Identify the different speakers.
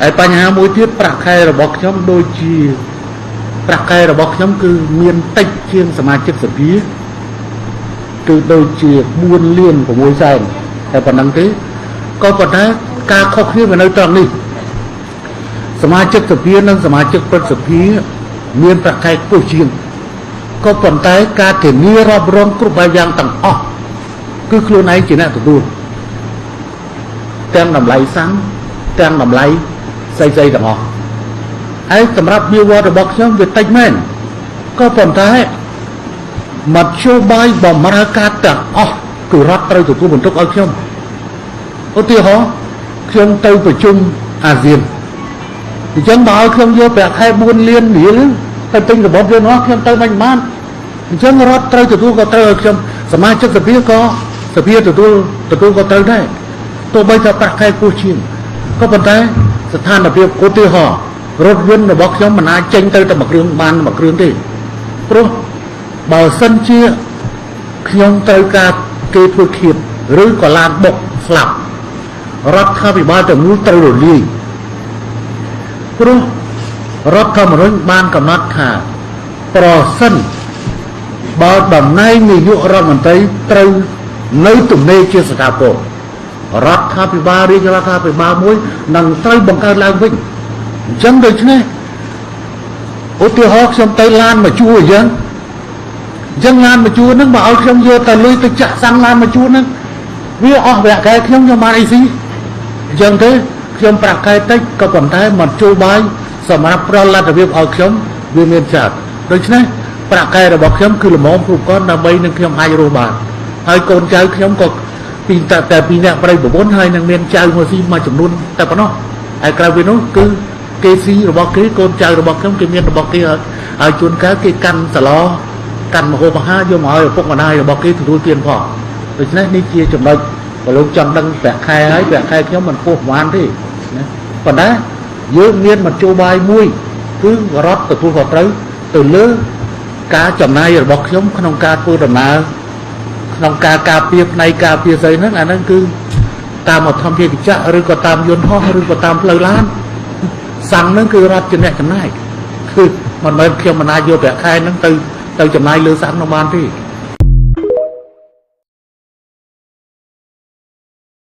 Speaker 1: ហើយបញ្ហាមួយទៀតប្រាក់ខែរបស់ខ្ញុំដូចជាប្រាក់ខែរបស់ខ្ញុំគឺមានតិចជាងសមាជិកសភាគឺដូចជា4 លាន 6 សែនតែប៉ុណ្្នឹងទេក៏ប៉ុន្តែការខុសគ្នាវានៅត្រង់នេះសមាជិកសភានិងសមាជិកព្រឹទ្ធសភាមានប្រាក់ខែខ្ពស់ជាងក៏ប៉ុន្តែការធានារ៉ាប់រងគ្រប់បែបយ៉ាងទាំងអស់គឺខ្លួនឯងជាអ្នកទទួលទាំងតម្លៃសាំងទាំងតម្លៃស្អីៗទាំងអស់ហើយសម្រាប់វាវត្តរបស់ខ្ញុំវាតិចមែនក៏ប៉ុន្តែមធ្យោបាយបម្រើការទាំងអស់គឺរដ្ឋត្រូវទទួលបន្ទុកឲ្យខ្ញុំឧទាហរណ៍ខ្ញុំទៅប្រជុំអាស៊ានអញ្ចឹងបើឲ្យខ្ញុំយកប្រាក់ខែ4 លានរៀលទៅទិញរបស់វានោះខ្ញុំទៅមិនបានអញ្ចឹងរដ្ឋត្រូវទទួលក៏ត្រូវឲ្យខ្ញុំសមាជិកសភាក៏សភាទទួលក៏ត្រូវដែរទោះបីថាប្រាក់ខែខ្ពស់ជាងក៏ប៉ុន្តែស្ថានភាពឧទាហរណ៍រថយន្តរបស់ខ្ញុំមិនអាចចេញទៅតែមួយគ្រឿងបានមួយគ្រឿងទេព្រោះបើសិនជាខ្ញុំត្រូវការគេធ្វើឃាតឬក៏ឡានបុកស្លាប់រដ្ឋាភិបាលតែមួយត្រូវរលាយព្រោះរដ្ឋធម្មនុញ្ញបានកំណត់ថាប្រសិនបើតំណែងនាយករដ្ឋមន្ត្រីត្រូវនៅទំនេរជាស្ថាពររដ្ឋាភិបាលរាជរដ្ឋាភិបាលមួយនឹងត្រូវបង្កើតឡើងវិញអញ្ចឹងដូច្នេះឧទាហរណ៍ខ្ញុំទៅឡានមកជួអញ្ចឹងឡានមកជួហ្នឹងបើឲ្យខ្ញុំយកតែលុយទៅចាក់សាំងឡានមកជួហ្នឹងវាអស់ប្រាក់ខែខ្ញុំបានអីស៊ីអញ្ចឹងទេខ្ញុំប្រាក់ខែតិចក៏ប៉ុន្តែមកជួបាយសម្រាប់ប្រល័តរបៀបឲ្យខ្ញុំវាមានច្រើនដូច្នេះប្រាក់ខែរបស់ខ្ញុំគឺល្មមគ្រប់គ្រាន់ដើម្បីនឹងខ្ញុំអាចរស់បានហើយកូនចៅខ្ញុំក៏តែពីអ្នកប្រិយប្រពន្ធហើយនឹងមានចៅមួយស៊ីមួយចំនួនតែប៉ុណ្ណោះហើយក្រៅពីនោះគឺគេស៊ីរបស់គេកូនចៅរបស់ខ្ញុំគេមានរបស់គេហើយជួនកាលគេកាន់សឡកាន់មហូបអាហារយកមកឲ្យឪពុកម្ដាយរបស់គេទទួលទានផងដូច្នេះនេះជាចំណុចបើលោកចង់ដឹងប្រាក់ខែហើយប្រាក់ខែខ្ញុំមិនពោះប្រហែលទេណាប៉ុន្តែយើងមានមធ្យោបាយមួយគឺរដ្ឋទទួលខុសត្រូវទៅលើការចំណាយរបស់ខ្ញុំក្នុងការធ្វើដំណើរក្នុងការការពារផ្នែកការពារស្អីហ្នឹងអាហ្នឹងគឺតាមអធិភាពចក្រឬក៏តាមយន្តហោះឬក៏តាមផ្លូវឡានសាំងហ្នឹងគឺរដ្ឋជាអ្នកចំណាយគឺមិនមែនខ្ញុំមិនអាចយកប្រាក់ខែហ្នឹងទៅចំណាយលើសាំងនោះបានទេ